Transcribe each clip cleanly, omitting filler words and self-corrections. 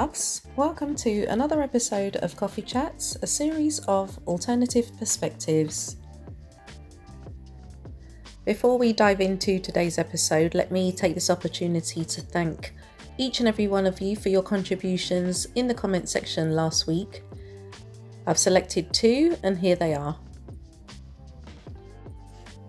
loves, welcome to another episode of Coffee Chats, a series of alternative perspectives. Before we dive into today's episode, let me take this opportunity to thank each and every one of you for your contributions in the comment section last week. I've selected 2 and here they are.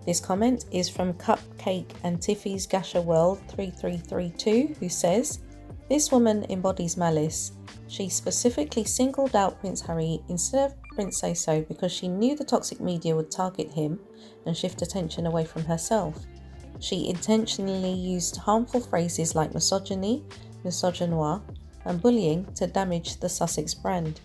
This comment is from Cupcake and Tiffy's Gasha World 3332, who says, "This woman embodies malice. She specifically singled out Prince Harry instead of Prince Say-So because she knew the toxic media would target him and shift attention away from herself. She intentionally used harmful phrases like misogyny, misogynoir, and bullying to damage the Sussex brand.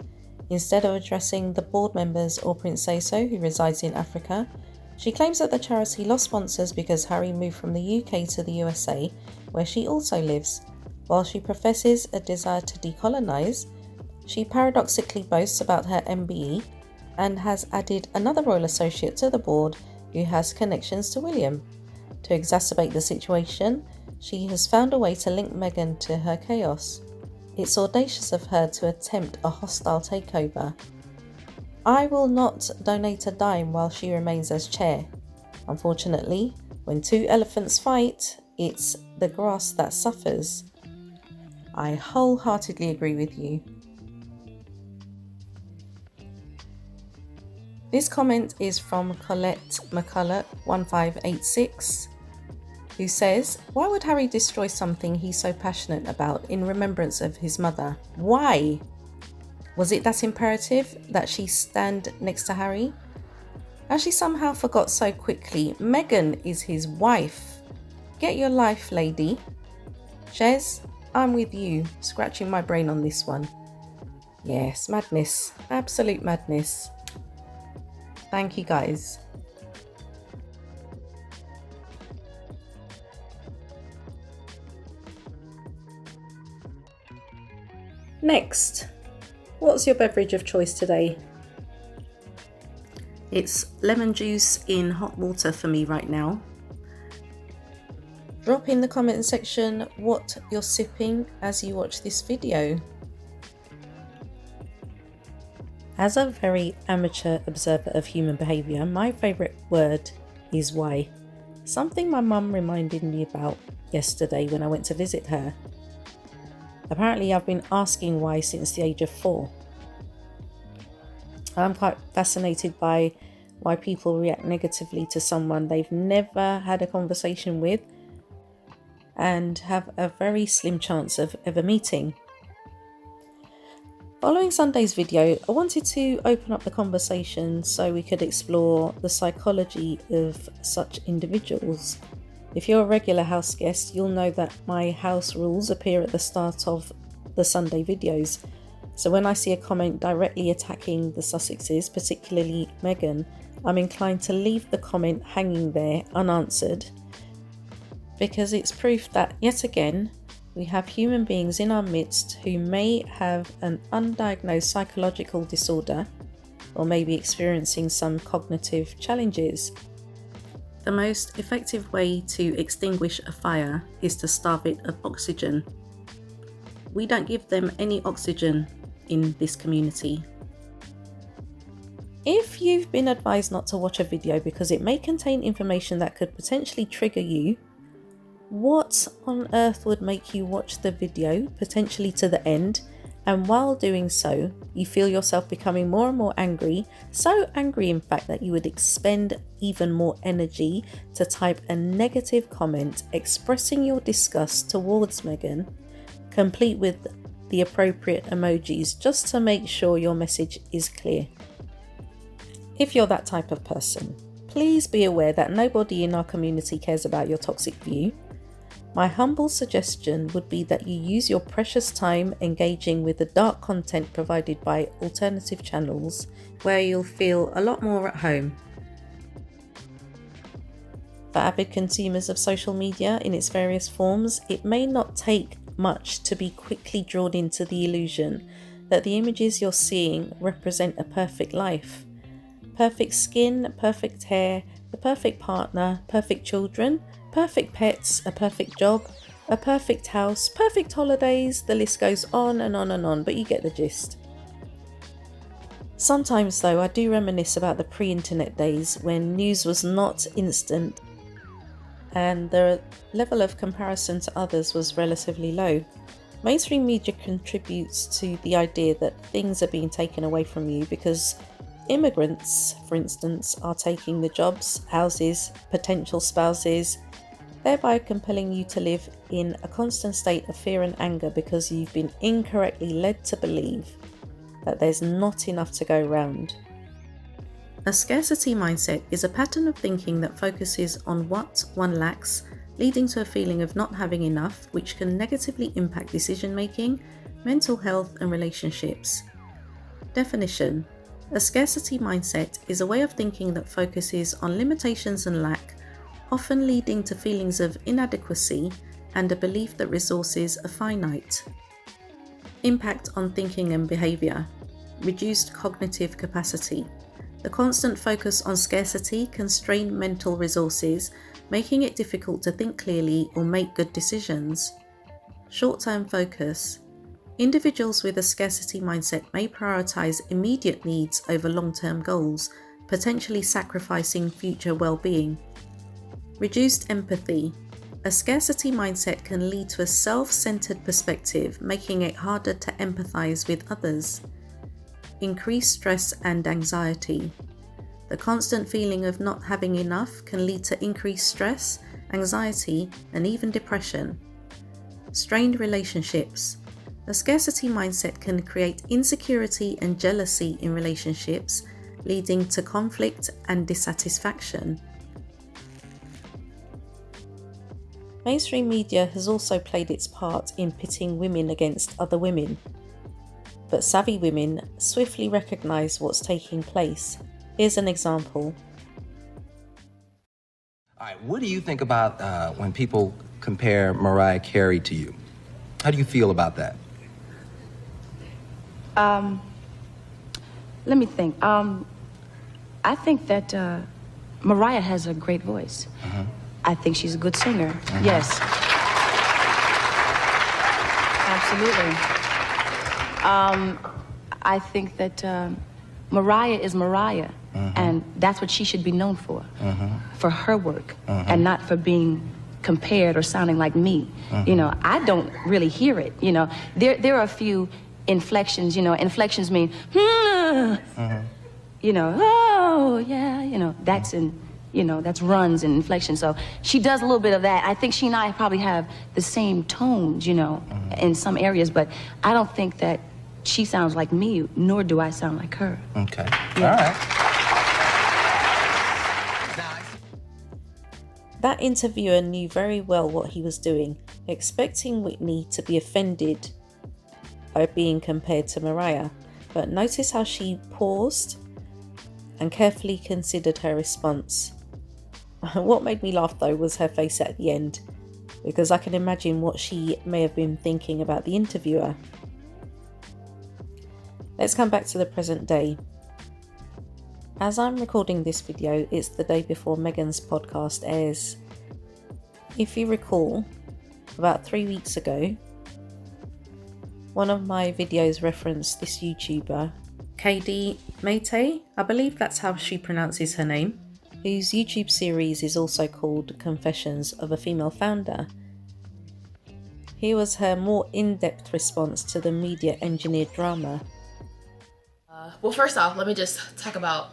Instead of addressing the board members or Prince Say-So, who resides in Africa, she claims that the charity lost sponsors because Harry moved from the UK to the USA, where she also lives. While she professes a desire to decolonise, she paradoxically boasts about her MBE and has added another royal associate to the board who has connections to William. To exacerbate the situation, she has found a way to link Meghan to her chaos. It's audacious of her to attempt a hostile takeover. I will not donate a dime while she remains as chair. Unfortunately, when 2 elephants fight, it's the grass that suffers." I wholeheartedly agree with you. This comment is from Colette McCulloch 1586, who says, "Why would Harry destroy something he's so passionate about in remembrance of his mother? Why? Was it that imperative that she stand next to Harry? As she somehow forgot so quickly, Meghan is his wife. Get your life, lady." Chez, I'm with you, scratching my brain on this one. Yes, madness, absolute madness. Thank you guys. Next, what's your beverage of choice today? It's lemon juice in hot water for me right now. Drop in the comment section what you're sipping as you watch this video. As a very amateur observer of human behaviour, my favourite word is why. Something my mum reminded me about yesterday when I went to visit her. Apparently I've been asking why since the age of 4. I'm quite fascinated by why people react negatively to someone they've never had a conversation with and have a very slim chance of ever meeting. Following Sunday's video, I wanted to open up the conversation so we could explore the psychology of such individuals. If you're a regular house guest, you'll know that my house rules appear at the start of the Sunday videos. So when I see a comment directly attacking the Sussexes, particularly Meghan, I'm inclined to leave the comment hanging there unanswered, because it's proof that, yet again, we have human beings in our midst who may have an undiagnosed psychological disorder or may be experiencing some cognitive challenges. The most effective way to extinguish a fire is to starve it of oxygen. We don't give them any oxygen in this community. If you've been advised not to watch a video because it may contain information that could potentially trigger you, what on earth would make you watch the video potentially to the end, and while doing so you feel yourself becoming more and more angry, so angry in fact that you would expend even more energy to type a negative comment expressing your disgust towards Meghan, complete with the appropriate emojis just to make sure your message is clear? If you're that type of person, please be aware that nobody in our community cares about your toxic view. My humble suggestion would be that you use your precious time engaging with the dark content provided by alternative channels, where you'll feel a lot more at home. For avid consumers of social media in its various forms, it may not take much to be quickly drawn into the illusion that the images you're seeing represent a perfect life. Perfect skin, perfect hair, the perfect partner, perfect children, perfect pets, a perfect job, A perfect house, perfect holidays, the list goes on and on and on, but you get the gist. Sometimes though, I do reminisce about the pre-internet days when news was not instant and the level of comparison to others was relatively low. Mainstream media contributes to the idea that things are being taken away from you because immigrants, for instance, are taking the jobs, houses, potential spouses, thereby compelling you to live in a constant state of fear and anger because you've been incorrectly led to believe that there's not enough to go round. A scarcity mindset is a pattern of thinking that focuses on what one lacks, leading to a feeling of not having enough, which can negatively impact decision making, mental health, and relationships. Definition: a scarcity mindset is a way of thinking that focuses on limitations and lack, often leading to feelings of inadequacy and a belief that resources are finite. Impact on thinking and behaviour: reduced cognitive capacity. The constant focus on scarcity can strain mental resources, making it difficult to think clearly or make good decisions. Short-term focus. Individuals with a scarcity mindset may prioritise immediate needs over long-term goals, potentially sacrificing future well-being. Reduced empathy. A scarcity mindset can lead to a self-centered perspective, making it harder to empathise with others. Increased stress and anxiety. The constant feeling of not having enough can lead to increased stress, anxiety, and even depression. Strained relationships. A scarcity mindset can create insecurity and jealousy in relationships, leading to conflict and dissatisfaction. Mainstream media has also played its part in pitting women against other women, but savvy women swiftly recognise what's taking place. Here's an example. All right, what do you think about when people compare Mariah Carey to you? How do you feel about that? Let me think. I think that Mariah has a great voice. I think she's a good singer. Yes. Absolutely. I think that Mariah is Mariah, and that's what she should be known for her work, and not for being compared or sounding like me. You know, I don't really hear it. You know, there are a few inflections. You know, inflections mean, you know, oh yeah, you know, that's in. You know, that's runs and inflection. So she does a little bit of that. I think she and I probably have the same tones, you know, in some areas, but I don't think that she sounds like me, nor do I sound like her. Okay. Yeah. All right. That interviewer knew very well what he was doing, expecting Whitney to be offended by being compared to Mariah. But notice how she paused and carefully considered her response. What made me laugh though was her face at the end, because I can imagine what she may have been thinking about the interviewer. Let's come back to the present day. As I'm recording this video, it's the day before Meghan's podcast airs. If you recall, about 3 weeks ago, one of my videos referenced this YouTuber, Kady, Meite, I believe that's how she pronounces her name, whose YouTube series is also called Confessions of a Female Founder. Here was her more in-depth response to the media-engineered drama. Well, first off, let me just talk about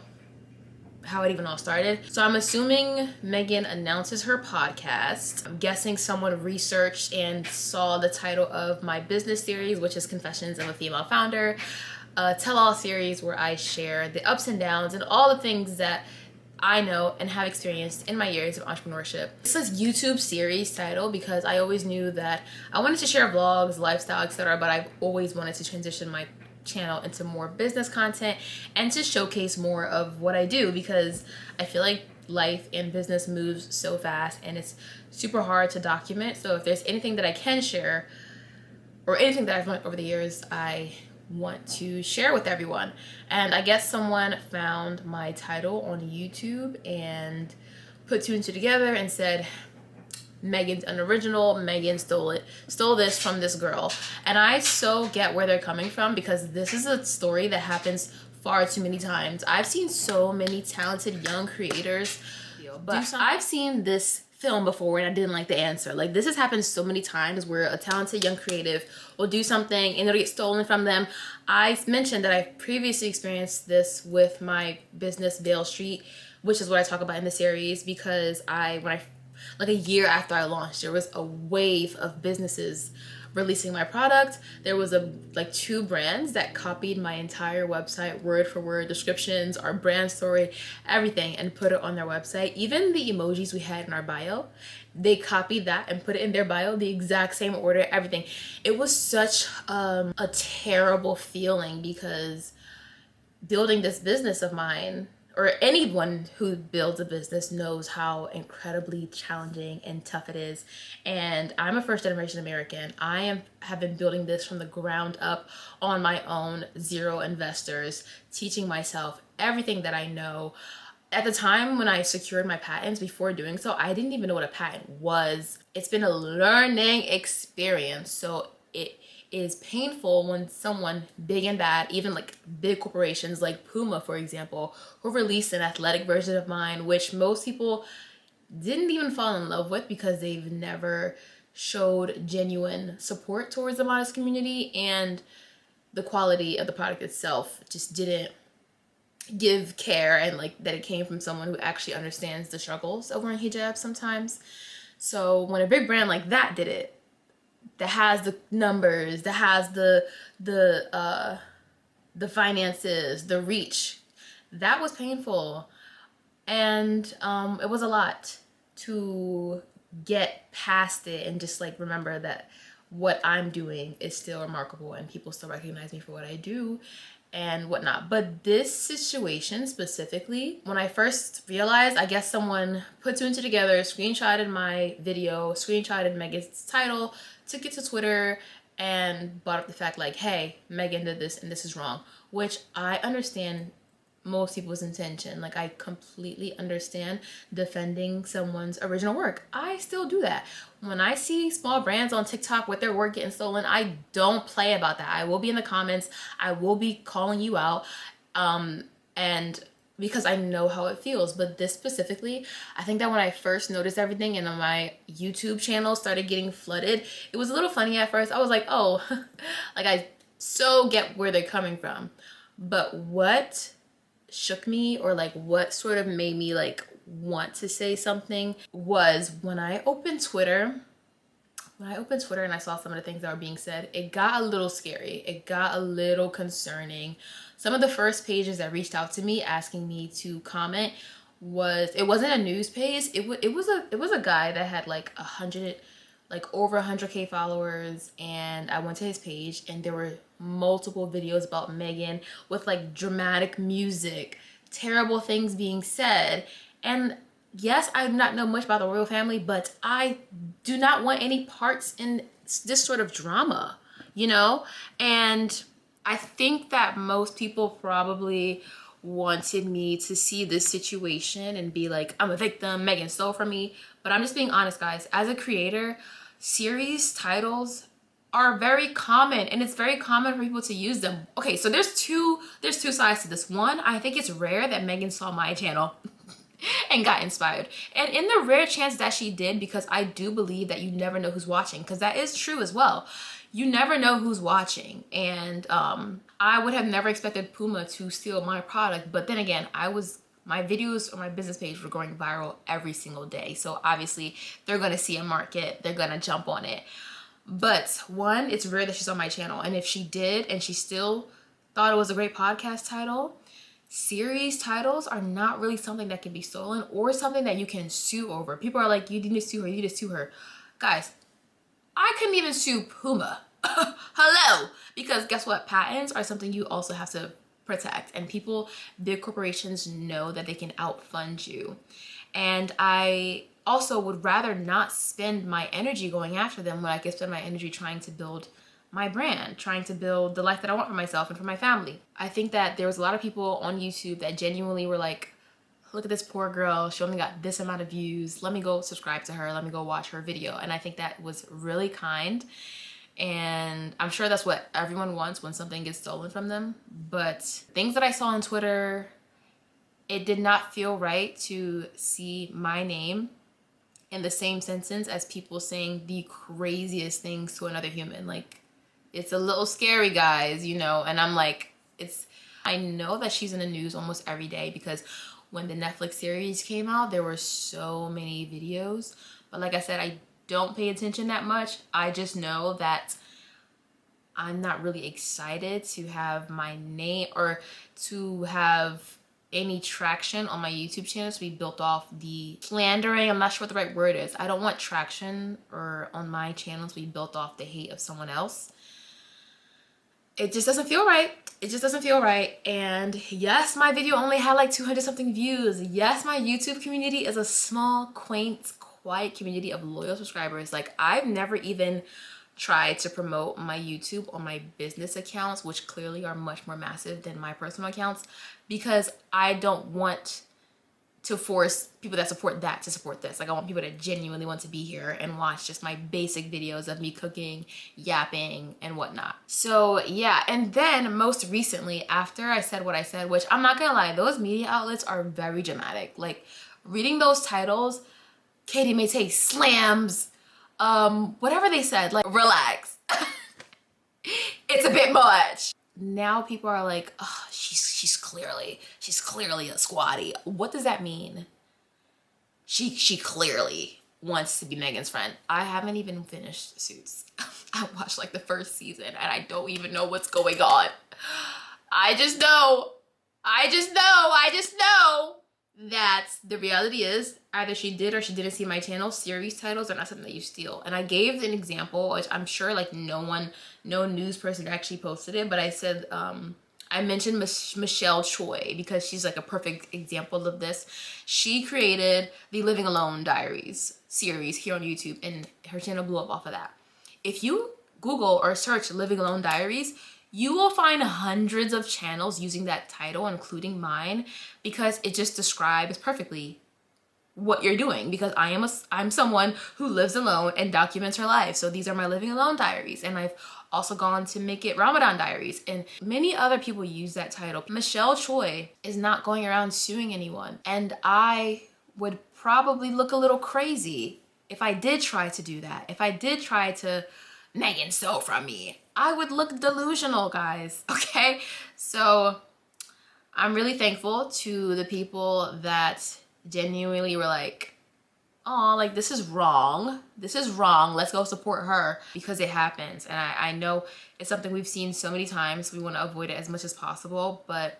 how it even all started. So I'm assuming Meghan announces her podcast. I'm guessing someone researched and saw the title of my business series, which is Confessions of a Female Founder, a tell-all series where I share the ups and downs and all the things that I know and have experienced in my years of entrepreneurship. This is YouTube series title because I always knew that I wanted to share vlogs, lifestyle, etc., but I've always wanted to transition my channel into more business content and to showcase more of what I do, because I feel like life and business moves so fast and it's super hard to document. So if there's anything that I can share or anything that I've learned over the years, I want to share with everyone. And I guess someone found my title on YouTube and put two and two together and said, Meghan's unoriginal, Meghan stole this from this girl. And I so get where they're coming from, because this is a story that happens far too many times. I've seen so many talented young creators, but I've seen this film before and I didn't like the answer. Like, this has happened so many times where a talented young creative will do something and it'll get stolen from them. I mentioned that I previously experienced this with my business Veil Street, which is what I talk about in the series, because like a year after I launched, there was a wave of businesses releasing my product. There was like 2 brands that copied my entire website, word for word, descriptions, our brand story, everything, and put it on their website. Even the emojis we had in our bio, they copied that and put it in their bio, the exact same order, everything. It was such a terrible feeling, because building this business of mine, or anyone who builds a business knows how incredibly challenging and tough it is. And I'm a first generation American. have been building this from the ground up on my own, 0 investors, teaching myself everything that I know. At the time when I secured my patents, before doing so, I didn't even know what a patent was. It's been a learning experience. So it is painful when someone big and bad, even like big corporations like Puma, for example, who released an athletic version of mine, which most people didn't even fall in love with because they've never showed genuine support towards the modest community, and the quality of the product itself just didn't give care, and like that it came from someone who actually understands the struggles of wearing hijab sometimes. So when a big brand like that did it, that has the numbers, that has the finances, the reach, that was painful. And it was a lot to get past it and just like remember that what I'm doing is still remarkable and people still recognize me for what I do and whatnot. But this situation specifically, when I first realized, I guess someone put 2 and 2 together, screenshotted my video, screenshotted Meghan's title, took it to Twitter, and brought up the fact like, hey, Meghan did this and this is wrong, which I understand most people's intention. Like, I completely understand defending someone's original work. I still do that. When I see small brands on TikTok with their work getting stolen, I don't play about that. I will be in the comments. I will be calling you out. And because I know how it feels. But this specifically, I think that when I first noticed everything and my YouTube channel started getting flooded, it was a little funny at first. I was like, oh, like I so get where they're coming from. But what shook me, or like what sort of made me like want to say something, was when I opened Twitter. When I opened Twitter and I saw some of the things that were being said, it got a little scary. It got a little concerning. Some of the first pages that reached out to me asking me to comment it wasn't a news page. It was a guy that had like over 100K followers, and I went to his page and there were multiple videos about Meghan with like dramatic music, terrible things being said. And yes, I do not know much about the royal family, but I do not want any parts in this sort of drama, you know? And I think that most people probably wanted me to see this situation and be like, I'm a victim, Meghan stole from me. But I'm just being honest, guys. As a creator, series titles are very common, and it's very common for people to use them. Okay, so there's two sides to this. One, I think it's rare that Meghan saw my channel and got inspired. And in the rare chance that she did, because I do believe that you never know who's watching, because that is true as well. You never know who's watching. And I would have never expected Puma to steal my product. But then again, my videos on my business page were going viral every single day. So obviously they're going to see a market. They're going to jump on it. But one, it's rare that she's on my channel. And if she did and she still thought it was a great podcast title, series titles are not really something that can be stolen or something that you can sue over. People are like, you need to sue her, you need to sue her. Guys, I couldn't even sue Puma. Hello. Because guess what? Patents are something you also have to protect. And big corporations know that they can outfund you. And I also would rather not spend my energy going after them when I could spend my energy trying to build my brand, trying to build the life that I want for myself and for my family. I think that there was a lot of people on YouTube that genuinely were like look at this poor girl, she only got this amount of views, let me go subscribe to her, let me go watch her video. And I think that was really kind. And I'm sure that's what everyone wants when something gets stolen from them. But things that I saw on Twitter, it did not feel right to see my name in the same sentence as people saying the craziest things to another human. Like, it's a little scary, guys, you know? And I'm like, I know that she's in the news almost every day because when the Netflix series came out, there were so many videos. But like I said, I don't pay attention that much. I just know that I'm not really excited to have my name or to have any traction on my YouTube channel to be built off the slandering. I'm not sure what the right word is. I don't want traction or on my channel to be built off the hate of someone else. It just doesn't feel right. It just doesn't feel right. And yes, my video only had like 200 something views. Yes, my YouTube community is a small, quaint, quiet community of loyal subscribers. Like, I've never even tried to promote my YouTube on my business accounts, which clearly are much more massive than my personal accounts, because I don't want to force people that support that to support this. Like, I want people to genuinely want to be here and watch just my basic videos of me cooking, yapping, and whatnot. So yeah, and then most recently, after I said what I said, which I'm not gonna lie, those media outlets are very dramatic. Like, reading those titles, Kady Meite slams, whatever they said, like, relax. It's a bit much. Now people are like, oh, she's clearly a squatty. What does that mean? She clearly wants to be Meghan's friend. I haven't even finished Suits. I watched like the first season and I don't even know what's going on. I just know that the reality is either she did or she didn't see my channel. Series titles are not something that you steal. And I gave an example, which I'm sure like no news person actually posted it, but I said, I mentioned Michelle Choi because she's like a perfect example of this. She created the Living Alone Diaries series here on YouTube and her channel blew up off of that. If you Google or search Living Alone Diaries, you will find hundreds of channels using that title, including mine, because it just describes perfectly what you're doing, because I'm someone who lives alone and documents her life. So these are my Living Alone Diaries. And I've also gone to make it Ramadan Diaries, and many other people use that title. Michelle Choi is not going around suing anyone, and I would probably look a little crazy if I did try to do that. If I did try to Meghan stole from me, I would look delusional, guys, okay? So I'm really thankful to the people that genuinely were like, oh, like, this is wrong. This is wrong. Let's go support her, because it happens. And I know it's something we've seen so many times. We want to avoid it as much as possible, but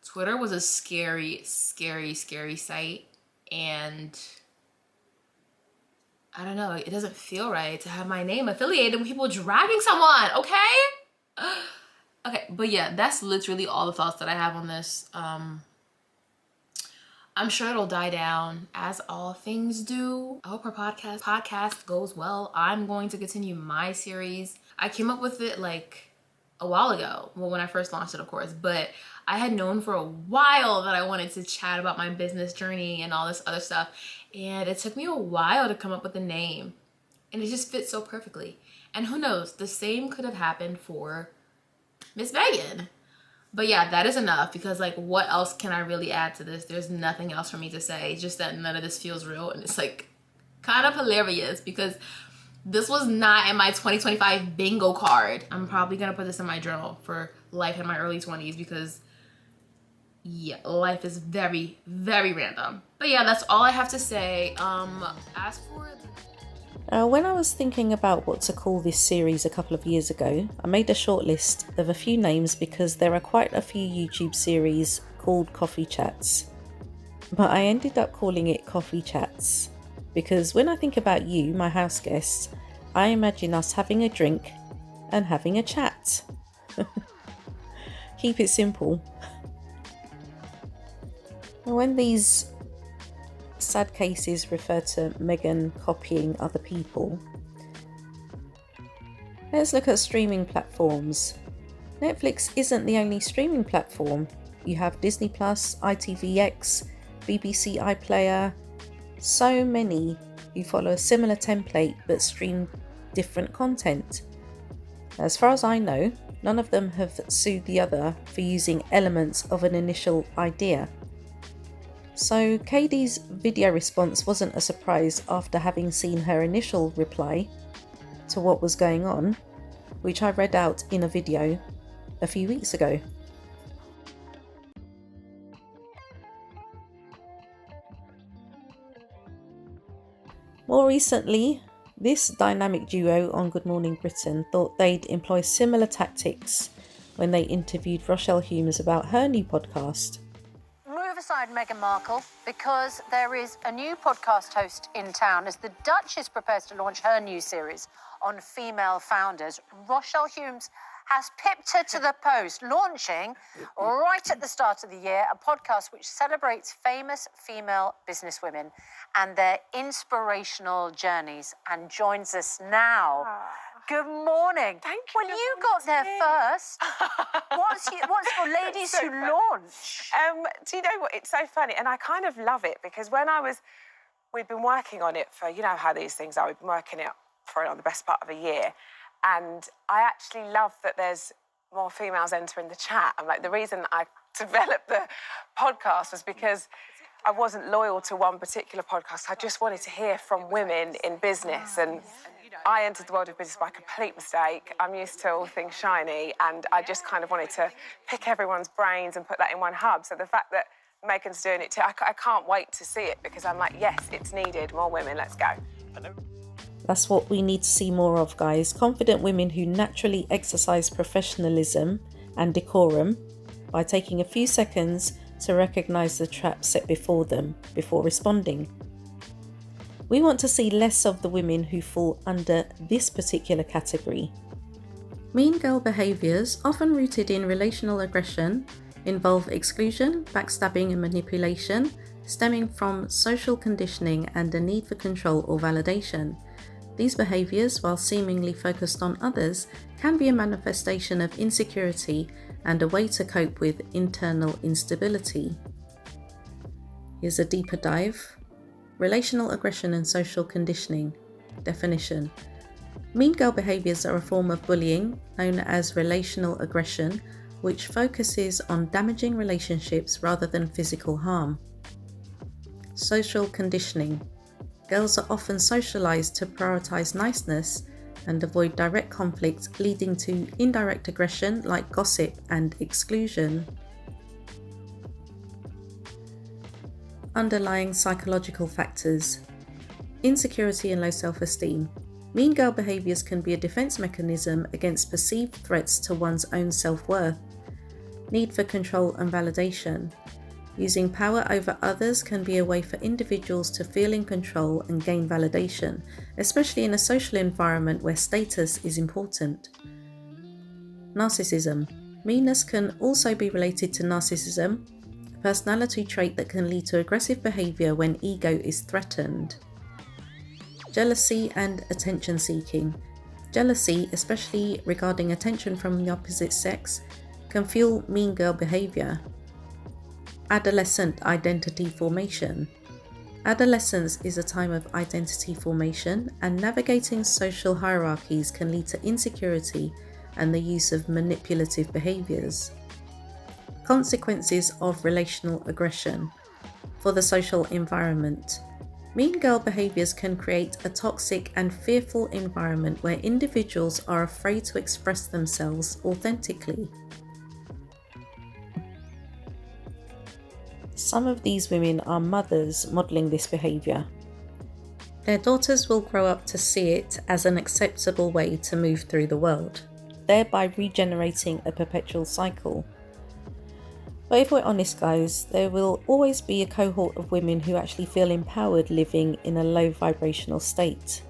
Twitter was a scary, scary, scary site. And I don't know, it doesn't feel right to have my name affiliated with people dragging someone, okay? Okay, but yeah, that's literally all the thoughts that I have on this. I'm sure it'll die down as all things do. I hope her podcast goes well. I'm going to continue my series. I came up with it like a while ago, well, when I first launched it, of course, but I had known for a while that I wanted to chat about my business journey and all this other stuff. And it took me a while to come up with a name, and it just fits so perfectly. And who knows, the same could have happened for Miss Meghan. But yeah, that is enough, because like, what else can I really add to this? There's nothing else for me to say, just that none of this feels real. And it's like kind of hilarious, because this was not in my 2025 bingo card. I'm probably gonna put this in my journal for life in my early 20s, because yeah, life is very, very random. But yeah, that's all I have to say. As for when I was thinking about what to call this series a couple of years ago, I made a short list of a few names, because there are quite a few YouTube series called Coffee Chats. But I ended up calling it Coffee Chats, because when I think about you, my house guests, I imagine us having a drink and having a chat. Keep it simple. When these sad cases refer to Meghan copying other people, let's look at streaming platforms. Netflix isn't the only streaming platform. You have Disney+, ITVX, BBC iPlayer, so many who follow a similar template but stream different content. As far as I know, none of them have sued the other for using elements of an initial idea. So Kady's video response wasn't a surprise after having seen her initial reply to what was going on, which I read out in a video a few weeks ago. More recently, this dynamic duo on Good Morning Britain thought they'd employ similar tactics when they interviewed Rochelle Humes about her new podcast. Move aside Meghan Markle, because there is a new podcast host in town as the Duchess prepares to launch her new series on female founders. Rochelle Humes has pipped her to the post, launching right at the start of the year a podcast which celebrates famous female businesswomen and their inspirational journeys, and joins us now. Good morning. Thank you. Well, you got there first. What's for ladies So who funny. launch? Do you know what? It's so funny, and I kind of love it because we'd been working on it for, you know how these things are. We've been working it for the best part of a year, and I actually love that there's more females entering the chat. I'm like, the reason I developed the podcast was because I wasn't loyal to one particular podcast. I just wanted to hear from women in business, and I entered the world of business by complete mistake. I'm used to all things shiny, and I just kind of wanted to pick everyone's brains and put that in one hub. So the fact that Meghan's doing it too, I can't wait to see it, because I'm like, yes, it's needed. More women, let's go. That's what we need to see more of, guys. Confident women who naturally exercise professionalism and decorum by taking a few seconds to recognise the trap set before them before responding. We want to see less of the women who fall under this particular category. Mean girl behaviours, often rooted in relational aggression, involve exclusion, backstabbing and manipulation, stemming from social conditioning and a need for control or validation. These behaviours, while seemingly focused on others, can be a manifestation of insecurity and a way to cope with internal instability. Here's a deeper dive. Relational aggression and social conditioning. Definition. Mean girl behaviours are a form of bullying known as relational aggression, which focuses on damaging relationships rather than physical harm. Social conditioning. Girls are often socialised to prioritise niceness and avoid direct conflict, leading to indirect aggression like gossip and exclusion. Underlying psychological factors. Insecurity and low self-esteem. Mean girl behaviours can be a defence mechanism against perceived threats to one's own self-worth. Need for control and validation. Using power over others can be a way for individuals to feel in control and gain validation, especially in a social environment where status is important. Narcissism. Meanness can also be related to narcissism, a personality trait that can lead to aggressive behaviour when ego is threatened. Jealousy and attention seeking. Jealousy, especially regarding attention from the opposite sex, can fuel mean girl behaviour. Adolescent identity formation. Adolescence is a time of identity formation, and navigating social hierarchies can lead to insecurity and the use of manipulative behaviours. Consequences of relational aggression. For the social environment. Mean girl behaviours can create a toxic and fearful environment where individuals are afraid to express themselves authentically. Some of these women are mothers modelling this behaviour. Their daughters will grow up to see it as an acceptable way to move through the world, thereby regenerating a perpetual cycle. But if we're honest, guys, there will always be a cohort of women who actually feel empowered living in a low vibrational state.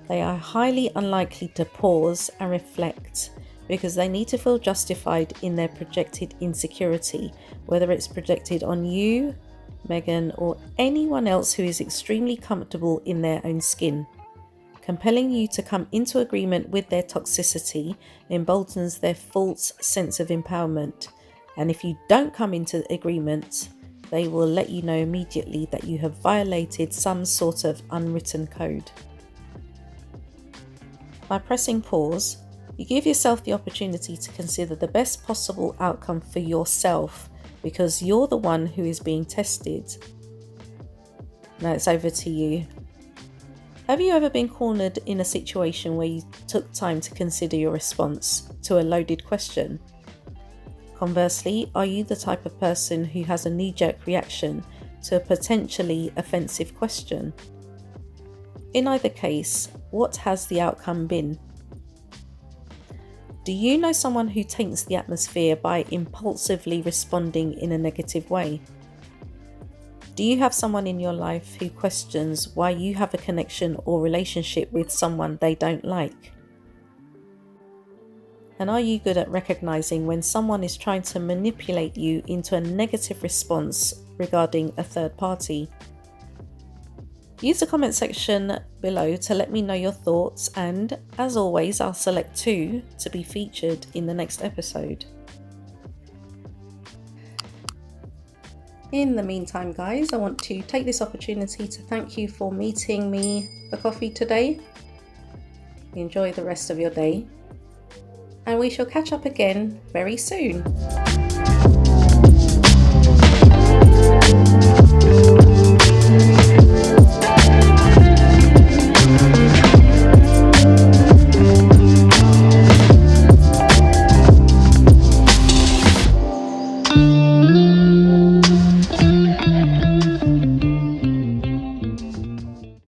They are highly unlikely to pause and reflect because they need to feel justified in their projected insecurity, whether it's projected on you, Meghan, or anyone else who is extremely comfortable in their own skin. Compelling you to come into agreement with their toxicity emboldens their false sense of empowerment. And if you don't come into agreement, they will let you know immediately that you have violated some sort of unwritten code. By pressing pause, you give yourself the opportunity to consider the best possible outcome for yourself, because you're the one who is being tested. Now it's over to you. Have you ever been cornered in a situation where you took time to consider your response to a loaded question? Conversely, are you the type of person who has a knee-jerk reaction to a potentially offensive question? In either case, what has the outcome been? Do you know someone who taints the atmosphere by impulsively responding in a negative way? Do you have someone in your life who questions why you have a connection or relationship with someone they don't like? And are you good at recognizing when someone is trying to manipulate you into a negative response regarding a third party? Use the comment section below to let me know your thoughts, and as always, I'll select 2 to be featured in the next episode. In the meantime, guys, I want to take this opportunity to thank you for meeting me for coffee today. Enjoy the rest of your day, and we shall catch up again very soon.